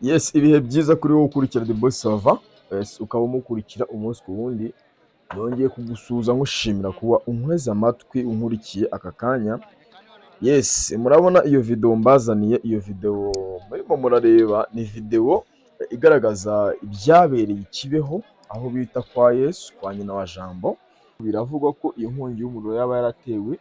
Yes, ibihe byiza kuri wowe ukurikira The Boss Sava. Yes, ukaba umukurikira umunsi ku wundi. Nongeye kugusuhuza nkushimira kuba unkweze amatwi unkurikiye aka kanya. Yes, murabona iyo video mbazaniye, iyo video murimo murareba ni video igaragaza ibyabereye i Kibeho aho bita kwa Yesu, kwa nyina wa Jambo. Biravugwa ko iyo nkongi y'umuriro yaba yaratewe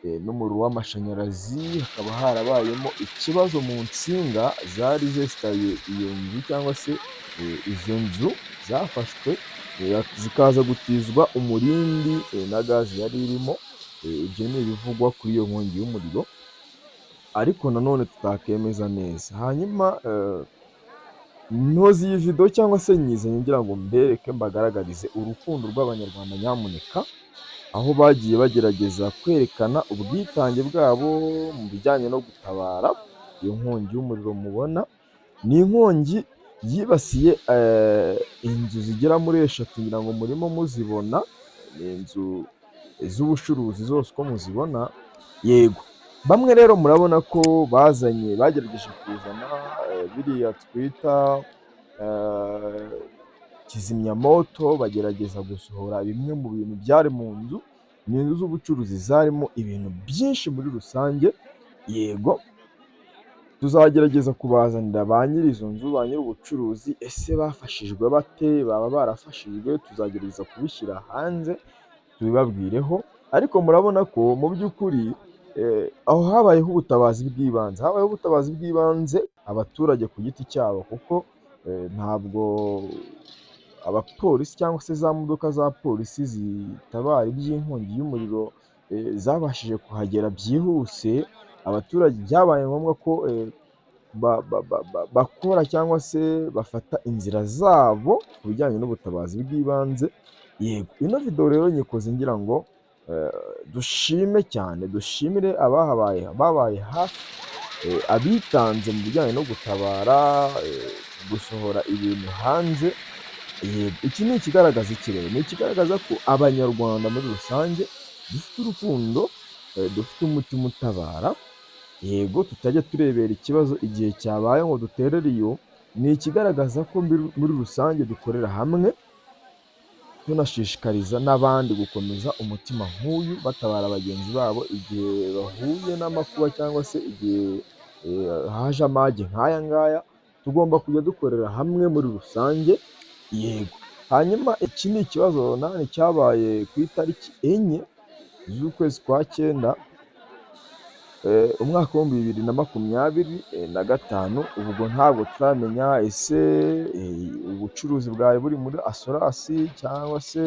n'umuriro w'amashanyarazi, hakaba harabayemo ikibazo mu nsinga zari zesitaye iyo nzu cyangwa se izo nzu zafashwe zikaza gutizwa umurindi na gazi yari irimo. Ibyo ni ibivugwa kuri iyo nkongi y'umuriro, ariko nanone tutakemeza neza. Hanyuma ntozi iyi video cyangwa se nyizanye ngira ngo mbereke mbagaragarize urukundo rw'abanyarwanda nyamuneka, aho bagiye bagerageza kwerekana ubwitange bwabo mu bijyanye no gutabara iyo nkongi y'umuriro mubona. Ni inkongi yibasiye inzu zigera muri eshatu ngira ngo murimo muzibona, ni inzu z'ubucuruzi zose uko muzibona. Yego, bamwe rero murabona ko bagerageje kuzana biriya twita kizimyamoto, bagerageza gusohora bimwe mu bintu byari mu nzu. Ni inzu z'ubucuruzi zarimo ibintu byinshi muri rusange. Yego, tuzagerageza kubazanira ba nyiri izo nzu, ba nyiri ubucuruzi, ese bafashijwe bate, baba barafashijwe, tuzagerageza kubishyira hanze tubibabwireho. Ariko murabona ko mu by'ukuri aho habayeho ubutabazi bw'ibanze, abaturage ku giti cyabo, kuko ntabwo abapolisi cyangwa se za modoka za polisi zitabara iby'inkongi y'umuriro zabashije kuhagera byihuse. Abaturage byabaye ngombwa ko bakora cyangwa se bafata inzira zabo ku bijyanye n'ubutabazi bw'ibanze. Yego, ino video rero nyikoze ngira ngo dushimire babaye hafi, abitanze mu bijyanye no gutabara, gusohora ibintu hanze. Yego, iki ni ikigaragaza iki rero? Ni ikigaragaza ko abanyarwanda muri rusange dufite urukundo, dufite umutima utabara. Yego, tutajya turebera ikibazo igihe cyabaye ngo duterere iyo. Ni ikigaragaza ko muri rusange dukorera hamwe, tunashishikariza n'abandi gukomeza umutima nk'uyu, batabara bagenzi babo igihe bahuye n'amakuba cyangwa se igihe haje amage nk'aya ngaya. Tugomba kujya dukorera hamwe muri rusange. Yego, hanyuma iki ni ikibazo nani cyabaye ku itariki 4 z'ukwezi kwa cyenda, umwaka w'ibihumbi 2025. ubwo ntabwo turamenya ese ubucuruzi bwawe buri muri asorasi cyangwa se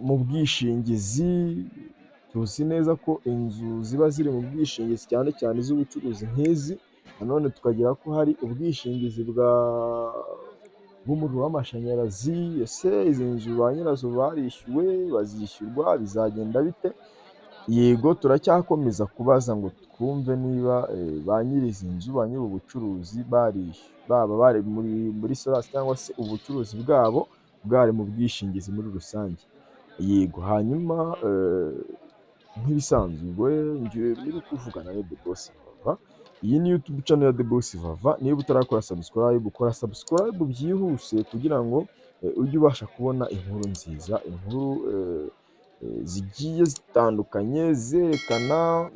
mu bwishingizi. Tuzi neza ko inzu ziba ziri mu bwishingizi cyane cyane iz'ubucuruzi nk'izi. Nanone tukagira ko hari ubwishingizi bw'umuriro w'amashanyarazi. ese izi nzu ba nyirazo barishyuwe, bazishyurwa, bizagenda bite? Yego, turacyakomeza kubaza ngo twumve niba ba nyiri izi nzu, ba nyiri ubucuruzi baba bari muri sorasi cyangwa se ubucuruzi bwabo bwari mu bwishingizi muri rusange. Yego, hanyuma nk'ibisanzwe njye muri kuvugana na The Boss Vava. Iyi ni YouTube channel ya The Boss Vava. Niba utarakora subscribe, ukora subscribe byihuse kugira ngo ujye ubasha kubona inkuru nziza, inkuru zigiye zitandukanye zerekana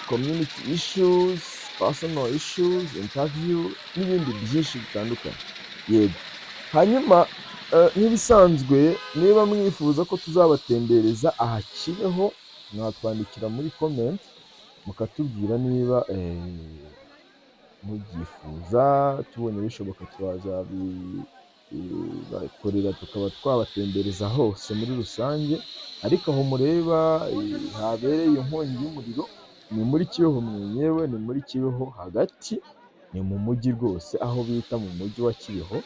community issues, personal issues, interview n'ibindi byinshi bitandukanye. Yego, hanyuma nk'ibisanzwe niba mwifuza ko tuzabatembereza aha Kibeho, mwatwandikira muri comment mukatubwira niba mubyifuza. Tubonye bishoboka tuzabibakorera, tukaba twabatembereza hose muri rusange. Ariko aho mureba habereye inkongi y'umuriro ni muri Kibeho mwenyewe, ni muri Kibeho hagati, ni mu mujyi rwose, aho bita mu mujyi wa Kibeho.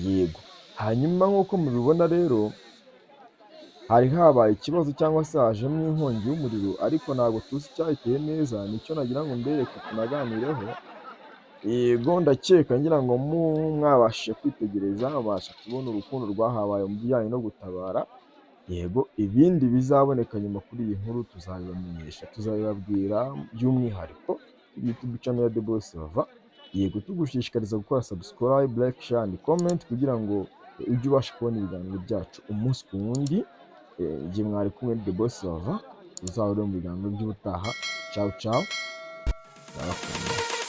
Yego, hanyuma nk'uko mubibona rero hari habaye ikibazo cyangwa se hajemo inkongi y'umuriro, ariko ntabwo tuzi icyayiteye neza. Nicyo nagira ngo mbereke tunaganireho. Yego, ndakeka ngira ngo mwabashije kwitegereza, mubasha kubona urukundo rwahabaye mu bijyanye no gutabara. Yego, ibindi bizaboneka nyuma kuri iyi nkuru tuzabibamenyesha, tuzabibabwira by'umwihariko. YouTube channel ya The Boss Sava. Yego tugushishikariza gukora subscribe, like, share and comment kugira ngo ujye ubasha kubona ibiganiro byacu umunsi ku wundi. Igihe mwari kumwe na The Boss Sava, tuzahore mu biganiro by'ubutaha. Ciao ciao. Ndabakunda.